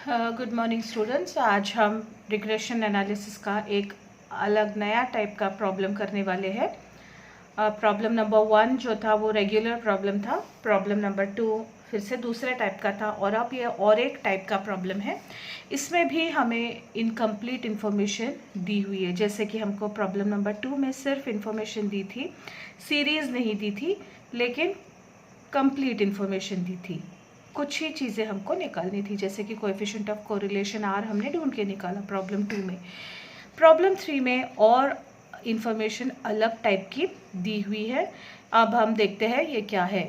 Good morning students. आज हम regression analysis का एक अलग नया टाइप का प्रॉब्लम करने वाले हैं। प्रॉब्लम नंबर 1 जो था वो रेगुलर प्रॉब्लम था। प्रॉब्लम नंबर 2 फिर से दूसरे टाइप का था और अब ये और एक टाइप का प्रॉब्लम है। इसमें भी हमें इनकम्प्लीट इन्फॉर्मेशन दी हुई है। जैसे कि हमको प्रॉब्लम नंबर 2 में सिर्फ इन्फॉर्मेशन दी थी, सीरीज़ नहीं दी थी, लेकिन कंप्लीट इन्फॉर्मेशन दी थी। कुछ ही चीज़ें हमको निकालनी थी, जैसे कि कोएफिशिएंट ऑफ कोरिलेशन आर हमने ढूंढ के निकाला प्रॉब्लम 2 में। प्रॉब्लम 3 में और इन्फॉर्मेशन अलग टाइप की दी हुई है। अब हम देखते हैं ये क्या है।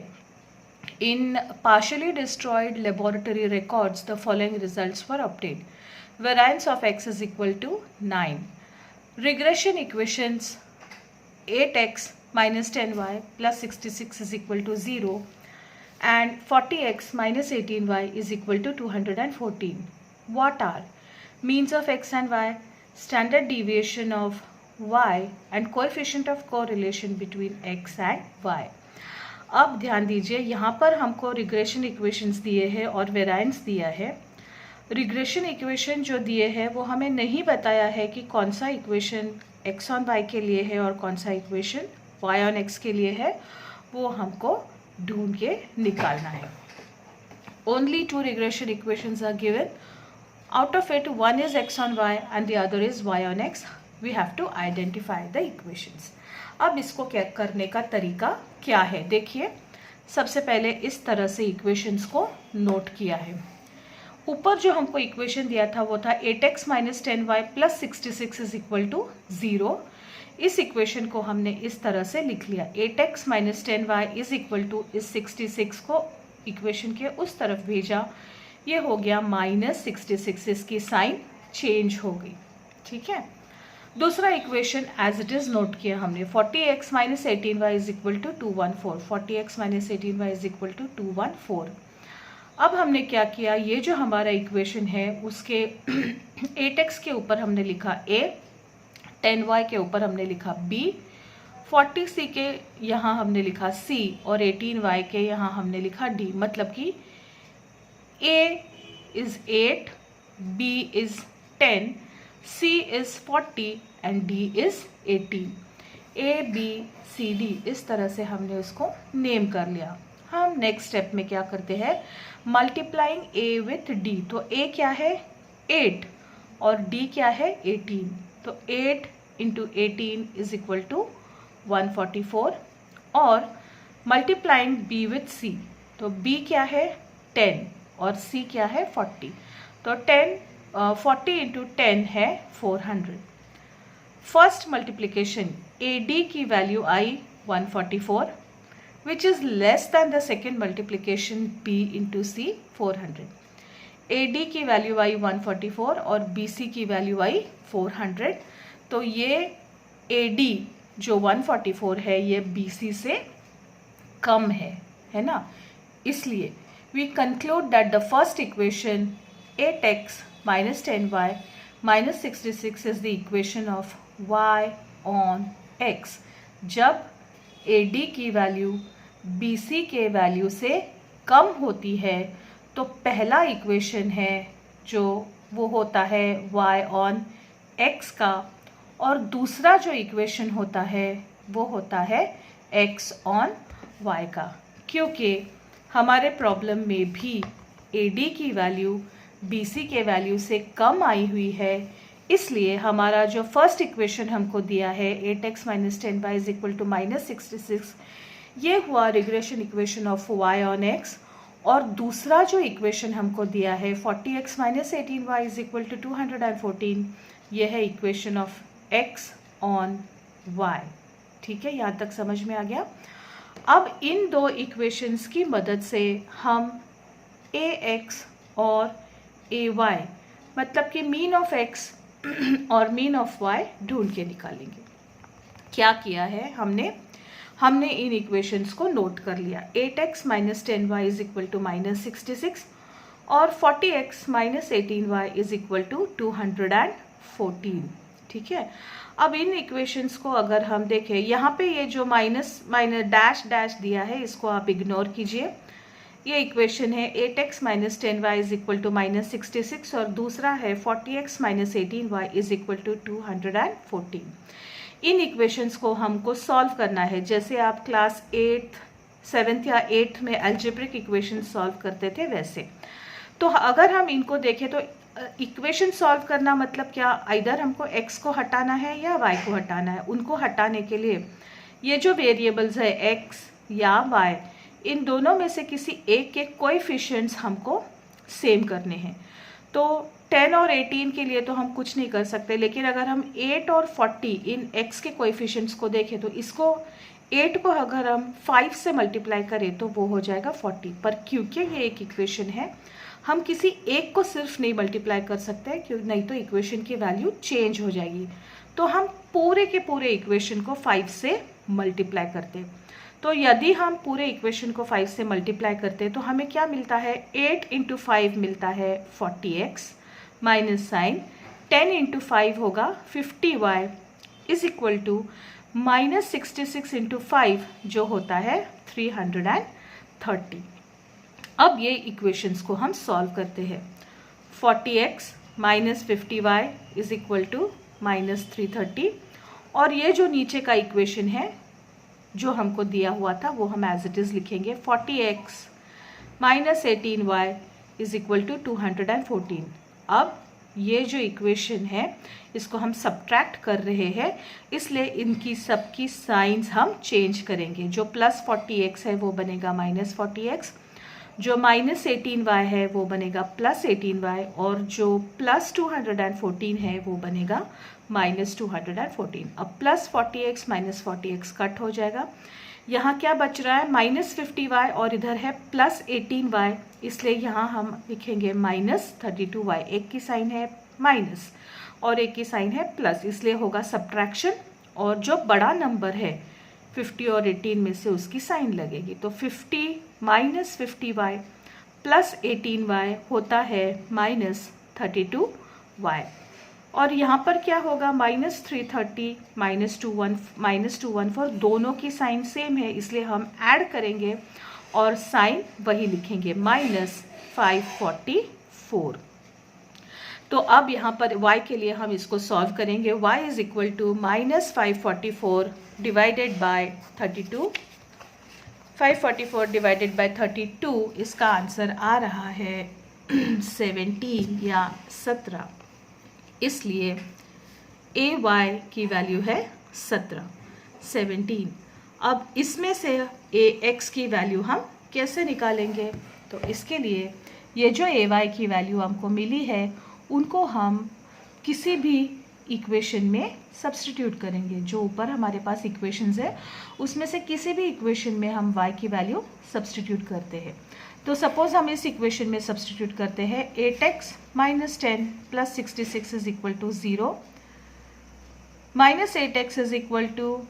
इन partially destroyed laboratory records the following results were obtained. Variance of x is equal to 9. Regression equations 8x minus 10y plus 66 is equal to 0 and 40x minus 18y is equal to 214. What are means of x and y, standard deviation of y and coefficient of correlation between x and y. अब ध्यान दीजिए, यहाँ पर हमको regression equations दिए हैं और variance दिया है। रिग्रेशन इक्वेशन जो दिए हैं वो हमें नहीं बताया है कि कौन सा इक्वेशन x ऑन y के लिए है और कौन सा इक्वेशन y ऑन x के लिए है, वो हमको ढूंढ के निकालना है। Only two regression equations are given. Out of it, one is x on y and the other is y on x. We have to identify the equations. अब इसको क्या करने का तरीका क्या है, देखिए। सबसे पहले इस तरह से इक्वेशंस को नोट किया है। ऊपर जो हमको इक्वेशन दिया था वो था 8x minus 10y plus 66 is equal to 0। इस इक्वेशन को हमने इस तरह से लिख लिया, 8x minus 10y is equal to इस 66 को इक्वेशन के उस तरफ भेजा, ये हो गया माइनस 66, इसकी साइन चेंज हो गई। ठीक है। दूसरा equation as it is note किया हमने, 40x minus 18y is equal to 214, 40x minus 18y is equal to 214। अब हमने क्या किया, ये जो हमारा इक्वेशन है उसके 8x के ऊपर हमने लिखा a, 10y के ऊपर हमने लिखा b, 40c के यहाँ हमने लिखा c और 18y के यहाँ हमने लिखा d। मतलब कि a is 8, b is 10, c is 40 and d is 18। a b c d इस तरह से हमने उसको नेम कर लिया। हम नेक्स्ट स्टेप में क्या करते हैं, मल्टीप्लाइंग a विथ d। तो a क्या है 8 और d क्या है 18, तो 8 इंटू 18 इज इक्वल टू 144। और मल्टीप्लाइंग b विथ c, तो b क्या है 10 और c क्या है 40, तो 40 इंटू 10 है 400। फर्स्ट मल्टीप्लिकेशन AD की value I 144 which is less than the second multiplication B into C 400। AD की वैल्यू आई 144 और BC की वैल्यू आई 400। तो ये AD जो 144 है ये BC से कम है ना। इसलिए we conclude that the first equation 8x minus 10y minus 66 is the equation of y on x। जब AD की वैल्यू BC के वैल्यू से कम होती है तो पहला इक्वेशन है जो वो होता है y on x का, और दूसरा जो इक्वेशन होता है वो होता है x on y का। क्योंकि हमारे प्रॉब्लम में भी AD की वैल्यू BC के वैल्यू से कम आई हुई है, इसलिए हमारा जो फर्स्ट इक्वेशन हमको दिया है 8x minus 10y is equal to minus 66, ये हुआ regression equation of y on x। और दूसरा जो इक्वेशन हमको दिया है 40x minus 18y is equal to 214, ये है equation of x on y। ठीक है, यहाँ तक समझ में आ गया। अब इन दो इक्वेशंस की मदद से हम ax और ay मतलब कि मीन ऑफ x और मीन ऑफ y ढूंढ के निकालेंगे। क्या किया है हमने इन इक्वेशंस को नोट कर लिया, 8x minus 10y is equal to minus 66 और 40x minus 18y is equal to 214। ठीक है। अब इन इक्वेशंस को अगर हम देखें, यहाँ पे ये जो माइनस डैश दिया है इसको आप इग्नोर कीजिए। ये इक्वेशन है 8x minus 10y is equal to minus 66 और दूसरा है 40x minus 18y is equal to 214। इन इक्वेशंस को हमको सॉल्व करना है जैसे आप क्लास 7th या 8th में अलजेब्रिक इक्वेशन सॉल्व करते थे वैसे। तो अगर हम इनको देखें तो इक्वेशन सॉल्व करना मतलब क्या, इधर हमको x को हटाना है या y को हटाना है। उनको हटाने के लिए ये जो वेरिएबल्स है x या y, इन दोनों में से किसी एक के कोएफिशिएंट्स हमको सेम करने हैं। तो 10 और 18 के लिए तो हम कुछ नहीं कर सकते, लेकिन अगर हम 8 और 40 इन x के कोएफिशिएंट्स को देखें तो इसको 8 को अगर हम 5 से मल्टीप्लाई करें तो वो हो जाएगा 40। पर क्योंकि ये एक इक्वेशन है हम किसी एक को सिर्फ नहीं मल्टीप्लाई कर सकते क्योंकि नहीं तो इक्वेशन की वैल्यू चेंज हो जाएगी। तो हम पूरे के पूरे इक्वेशन को 5 से मल्टीप्लाई करते। तो यदि हम पूरे इक्वेशन को 5 से मल्टीप्लाई करते तो हमें क्या मिलता है, 8 इंटू 5 मिलता है 40x माइनस साइन 10 इंटू 5 होगा 50y is equal to minus 66 into 5 जो होता है 330। अब ये इक्वेशंस को हम सॉल्व करते हैं। 40x minus 50y is equal to minus 330 और ये जो नीचे का इक्वेशन है जो हमको दिया हुआ था वो हम एज इट इज़ लिखेंगे। 40x minus 18y is equal to 214। अब ये जो इक्वेशन है इसको हम सब्ट्रैक्ट कर रहे हैं, इसलिए इनकी सबकी साइंस हम चेंज करेंगे। जो प्लस 40x है वो बनेगा माइनस 40x, जो माइनस 18y है वो बनेगा प्लस 18y और जो प्लस 214 है वो बनेगा माइनस 214। अब plus 40x minus 40x cut हो जाएगा। यहाँ क्या बच रहा है, माइनस 50y और इधर है प्लस 18y, इसलिए यहाँ हम लिखेंगे माइनस 32y। एक की साइन है माइनस और एक की साइन है प्लस, इसलिए होगा सब्ट्रैक्शन और जो बड़ा नंबर है 50 और 18 में से उसकी साइन लगेगी। तो 50 माइनस 50y प्लस 18y होता है माइनस 32y। और यहाँ पर क्या होगा, माइनस 330 माइनस 214 दोनों की साइन सेम है, इसलिए हम ऐड करेंगे और साइन वही लिखेंगे माइनस 544। तो अब यहाँ पर y के लिए हम इसको सॉल्व करेंगे। y is equal to minus 544 divided by 32। 544 divided by 32, इसका आंसर आ रहा है 17 या 17, इसलिए ay की वैल्यू है 17। अब इसमें से ax की वैल्यू हम कैसे निकालेंगे, तो इसके लिए ये जो ay की वैल्यू हमको मिली है उनको हम किसी भी इक्वेशन में सब्स्टिट्यूट करेंगे। जो ऊपर हमारे पास इक्वेशंस है उसमें से किसी भी इक्वेशन में हम y की वैल्यू सब्स्टिट्यूट करते हैं। तो सपोज हम इस इक्वेशन में सब्स्टिट्यूट करते हैं 8x minus 10 plus 66 is equal to 0, minus 8x is equal to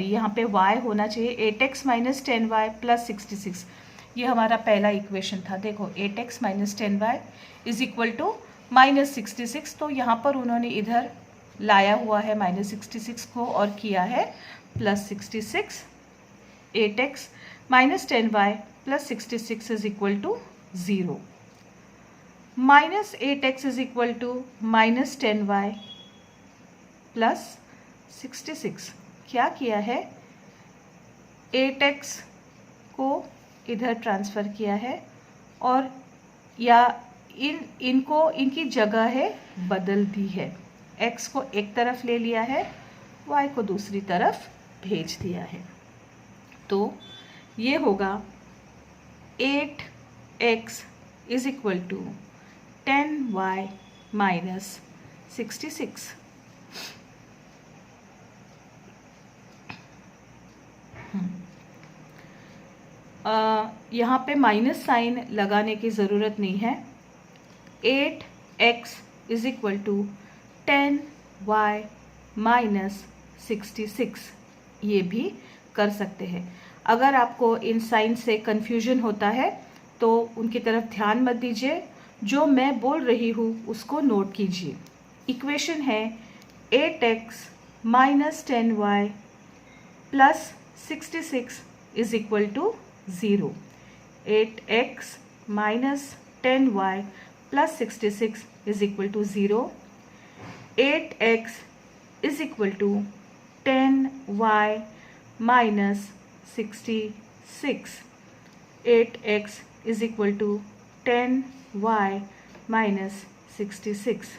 यहाँ पे y होना चाहिए 8x माइनस 10y प्लस 66। ये हमारा पहला इक्वेशन था। देखो 8x minus 10y is equal to minus 66, तो यहाँ पर उन्होंने इधर लाया हुआ है माइनस 66 को और किया है plus 66। 8x minus 10y plus 66 is equal to 0, minus 8x is equal to minus 10y plus 66। क्या किया है, 8x को इधर ट्रांसफ़र किया है और या इनकी जगह है बदल दी है। x को एक तरफ ले लिया है, y को दूसरी तरफ भेज दिया है। तो ये होगा 8x is equal to 10y minus 66। यहाँ पे माइनस साइन लगाने की ज़रूरत नहीं है। 8x is equal to 10y minus 66 ये भी कर सकते हैं। अगर आपको इन साइन से कन्फ्यूजन होता है तो उनकी तरफ ध्यान मत दीजिए, जो मैं बोल रही हूँ उसको नोट कीजिए। इक्वेशन है 8x minus 10y plus 66 is equal to 0। 8x minus 10y plus 66 is equal to 0. 8x is equal to 10y minus 66. 8x is equal to 10y minus 66.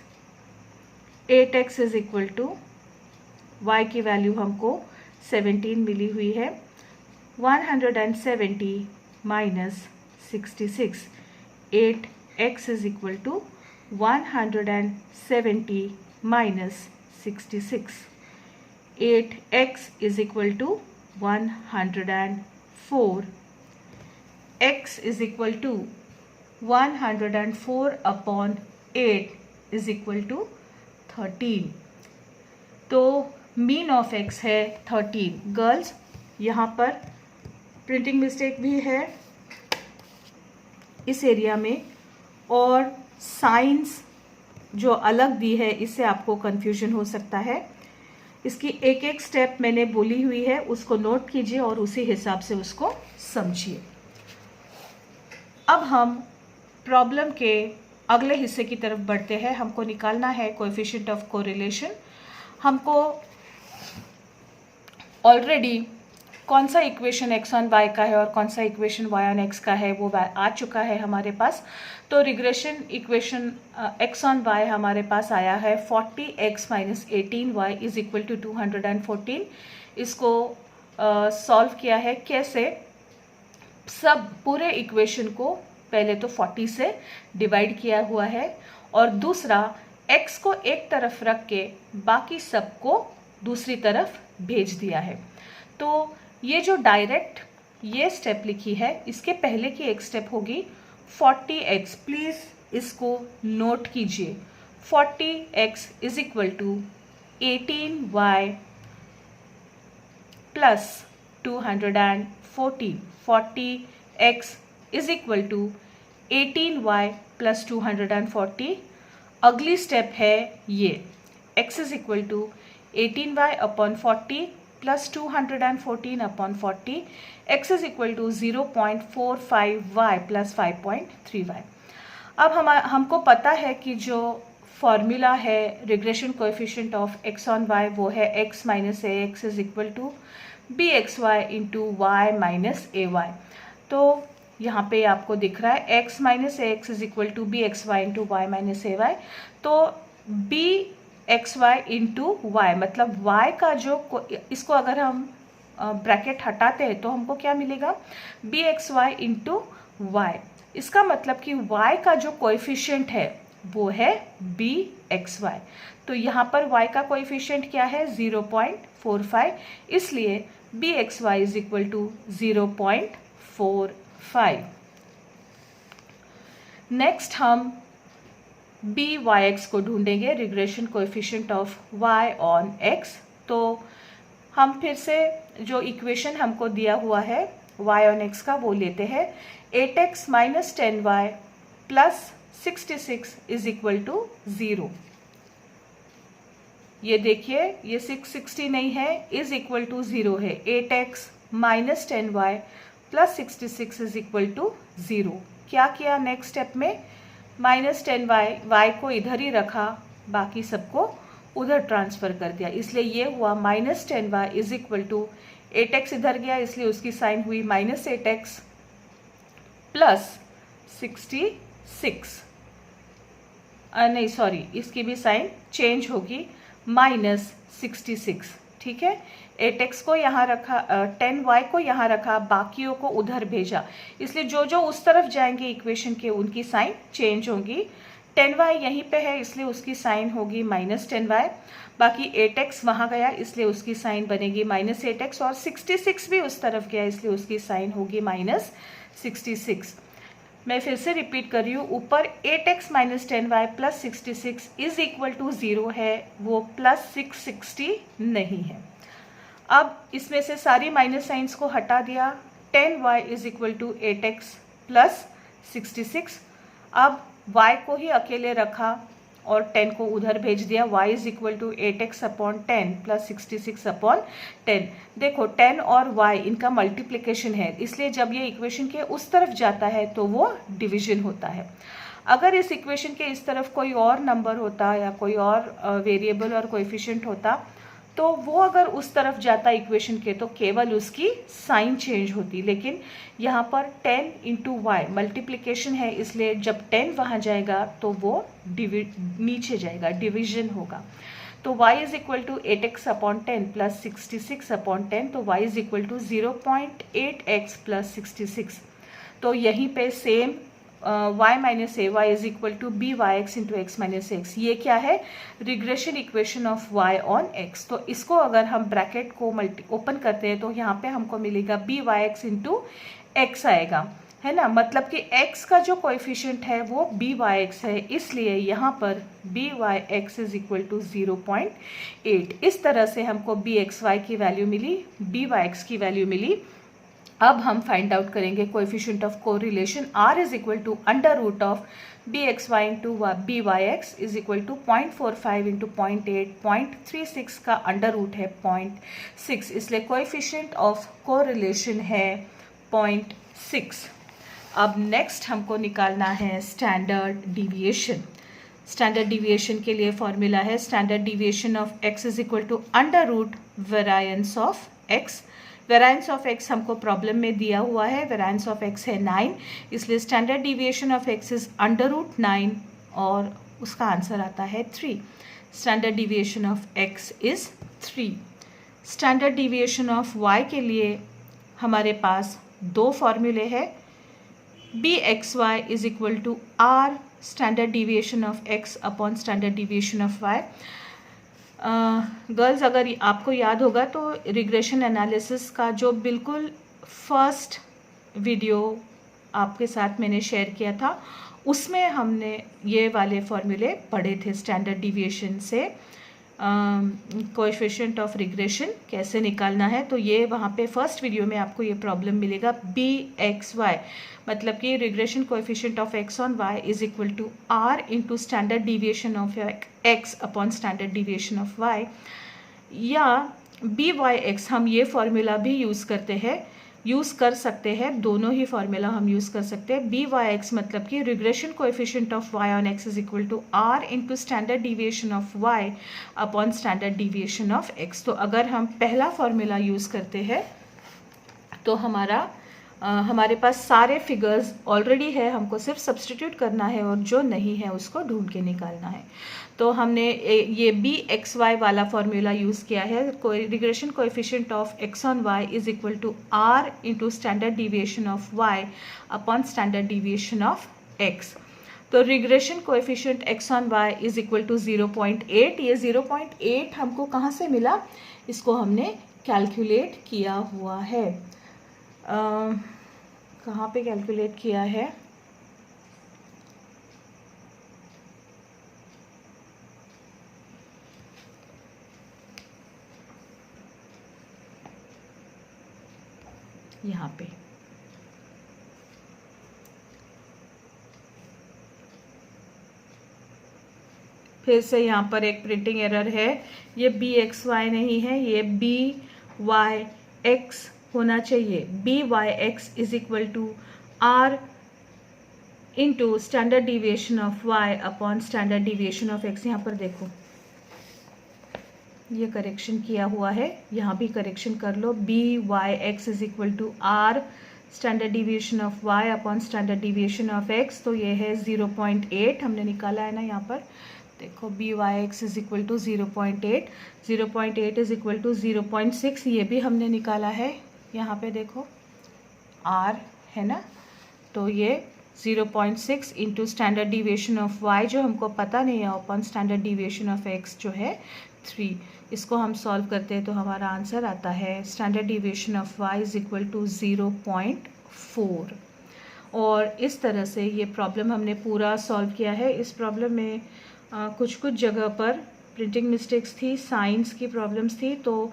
8x is equal to y की value हमको 17 मिली हुई है. 170 minus 66. 8x is equal to 170 minus 66. 8x is equal to 104. x is equal to 104 upon 8 is equal to 13. तो mean of x है 13. Girls, यहाँ पर printing mistake भी है इस एरिया में, और साइंस जो अलग दी है इससे आपको कंफ्यूजन हो सकता है. इसकी एक एक स्टेप मैंने बोली हुई है, उसको नोट कीजिए और उसी हिसाब से उसको समझिए. अब हम प्रॉब्लम के अगले हिस्से की तरफ बढ़ते हैं. हमको निकालना है कोएफिशिएंट ऑफ कोरिलेशन. हमको ऑलरेडी कौन सा इक्वेशन x ऑन y का है और कौन सा इक्वेशन y ऑन x का है वो आ चुका है हमारे पास. तो regression equation x on y हमारे पास आया है 40x minus 18y is equal to 214. इसको सॉल्व किया है कैसे? सब पूरे इक्वेशन को पहले तो 40 से डिवाइड किया हुआ है और दूसरा x को एक तरफ रख के बाकी सबको दूसरी तरफ भेज दिया है. तो ये जो डायरेक्ट ये स्टेप लिखी है इसके पहले की एक स्टेप होगी 40x. प्लीज़ इसको नोट कीजिए. 40x is equal to 18y plus 214. 40x is equal to 18y plus 240. अगली स्टेप है ये x is equal to 18y upon 40 plus 214 upon 40. x is equal to 0.45y plus 5.3y. अब हमको पता है कि जो फॉर्मूला है regression coefficient of x on y वो है x minus a x is equal to b x y into y minus a y. तो यहाँ पे आपको दिख रहा है x minus a x is equal to b x y into y minus a y. तो b x y into y मतलब y का जो, इसको अगर हम ब्रैकेट हटाते हैं तो हमको क्या मिलेगा? B x y into y. इसका मतलब कि y का जो कोएफिशिएंट है वो है बी एक्स वाई. तो यहाँ पर y का कोएफिशिएंट क्या है? 0.45. इसलिए b x y is equal to 0.45. Next हम बी वाई एक्स को ढूंढेंगे, regression coefficient of y on x. तो हम फिर से जो इक्वेशन हमको दिया हुआ है y ऑन x का वो लेते हैं. 8x minus 10y plus 66 is equal to 0. ये देखिए ये 660 नहीं है, इज इक्वल टू 0 है. 8x minus 10y plus 66 is equal to 0. क्या किया नेक्स्ट स्टेप में? माइनस 10y, y को इधर ही रखा, बाकी सबको उधर ट्रांसफर कर दिया. इसलिए ये हुआ minus 10y is equal to 8x इधर गया इसलिए उसकी साइन हुई माइनस 8x प्लस 66. नहीं सॉरी, इसकी भी साइन चेंज होगी माइनस 66. ठीक है, 8x को यहाँ रखा, 10y को यहाँ रखा, बाकियों को उधर भेजा. इसलिए जो जो उस तरफ जाएंगे इक्वेशन के उनकी साइन चेंज होंगी. 10y यहीं पे है इसलिए उसकी साइन होगी माइनस 10y. बाकी 8x वहाँ गया इसलिए उसकी साइन बनेगी माइनस 8x और 66 भी उस तरफ गया इसलिए उसकी साइन होगी माइनस 66. मैं फिर से रिपीट कर रही हूँ, ऊपर 8x minus 10y plus 66 is equal to 0 है, वो प्लस 660 नहीं है. अब इसमें से सारी माइनस साइंस को हटा दिया. 10y is equal to 8x plus 66. अब y को ही अकेले रखा और 10 को उधर भेज दिया, y is equal to 8x upon 10 plus 66 upon 10। देखो 10 और y इनका मल्टीप्लिकेशन है, इसलिए जब ये इक्वेशन के उस तरफ जाता है तो वो डिवीजन होता है। अगर इस इक्वेशन के इस तरफ कोई और नंबर होता या कोई और वेरिएबल और कोएफिशिएंट होता तो वो अगर उस तरफ जाता इक्वेशन के तो केवल उसकी साइन चेंज होती, लेकिन यहाँ पर 10 इंटू वाई मल्टीप्लिकेशन है, इसलिए जब 10 वहाँ जाएगा तो वो नीचे जाएगा, डिवीजन होगा। तो y is equal to 8x upon 10 plus 66 upon 10, तो y is equal to 0.8x plus 66। तो यहीं पे same y minus a y is equal to b y x into x minus x, ये क्या है, regression equation of y on x। तो इसको अगर हम ब्रैकेट को ओपन करते हैं तो यहाँ पे हमको मिलेगा b y x into x आएगा, है ना। मतलब कि x का जो कोएफिशिएंट है वो बी वाई एक्स है, इसलिए यहाँ पर b y x is equal to 0.8। इस तरह से हमको बी एक्स वाई की वैल्यू मिली, बी वाई एक्स की वैल्यू मिली। अब हम फाइंड आउट करेंगे coefficient of correlation, r is equal to under root of b x y into b y x is equal to 0.45 into 0.8, 0.36 का under root है 0.6, इसलिए कोएफिशिएंट ऑफ कोरिलेशन है 0.6। अब नेक्स्ट हमको निकालना है स्टैंडर्ड डिविएशन। स्टैंडर्ड डिविएशन के लिए फॉर्मूला है standard deviation of x is equal to under root variance of x। Variance of x हमको प्रॉब्लम में दिया हुआ है, वेरायंस ऑफ x है 9, इसलिए standard deviation of x is under root 9 और उसका आंसर आता है 3। Standard deviation of x is 3। Standard deviation of y के लिए हमारे पास दो फॉर्मूले हैं, b x y is equal to r standard deviation of x upon standard deviation of y। Girls अगर आपको याद होगा तो रिग्रेशन एनालिसिस का जो बिल्कुल फर्स्ट वीडियो आपके साथ मैंने शेयर किया था उसमें हमने ये वाले फॉर्मूले पढ़े थे, स्टैंडर्ड डिविएशन से कोएफिशिएंट ऑफ रिग्रेशन कैसे निकालना है। तो ये वहाँ पे फर्स्ट वीडियो में आपको ये प्रॉब्लम मिलेगा, बी एक्स वाई मतलब कि regression coefficient of x on y is equal to r into standard deviation of x upon standard deviation of y, या बी वाई एक्स हम ये फॉर्मूला भी यूज़ कर सकते हैं, दोनों ही फॉर्मूला हम यूज़ कर सकते हैं। बी वाई एक्स मतलब कि regression coefficient of y on x is equal to r into standard deviation of y upon standard deviation of x. तो अगर हम पहला फॉर्मूला यूज़ करते हैं तो हमारे पास सारे फिगर्स ऑलरेडी है, हमको सिर्फ सब्सटीट्यूट करना है और जो नहीं है उसको ढूंढ के निकालना है। तो हमने ये बी एक्स वाई वाला फॉर्मूला यूज़ किया है, regression coefficient of x on y is equal to r into standard deviation of y upon standard deviation of x. तो regression coefficient x on y is equal to 0.8। ये 0.8 हमको कहाँ से मिला, इसको हमने कैलकुलेट किया हुआ है। कहाँ पे कैलकुलेट किया है, यहाँ पे। फिर से यहाँ पर एक प्रिंटिंग एरर है, ये बी एक्स वाई नहीं है, ये बी वाई एक्स होना चाहिए। B y x is equal to r into standard deviation of y upon standard deviation of x. यहाँ पर देखो ये करेक्शन किया हुआ है, यहाँ भी करेक्शन कर लो। B y x is equal to r standard deviation of y upon standard deviation of x, तो ये है 0.8 हमने निकाला है ना। यहाँ पर देखो b y x is equal to 0.8, 0.8 is equal to 0.6, ये भी हमने निकाला है। यहाँ पे देखो आर है ना, तो ये 0.6 into standard deviation of y जो हमको पता नहीं है upon standard deviation of x जो है 3। इसको हम सॉल्व करते हैं तो हमारा आंसर आता है standard deviation of y is equal to 0.4। और इस तरह से ये प्रॉब्लम हमने पूरा सॉल्व किया है। इस प्रॉब्लम में कुछ जगह पर प्रिंटिंग मिस्टेक्स थी, साइंस की प्रॉब्लम्स थी, तो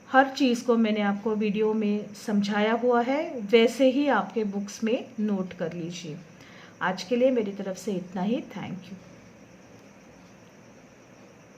हर चीज़ को मैंने आपको वीडियो में समझाया हुआ है, वैसे ही आपके बुक्स में नोट कर लीजिए। आज के लिए मेरी तरफ से इतना ही, थैंक यू।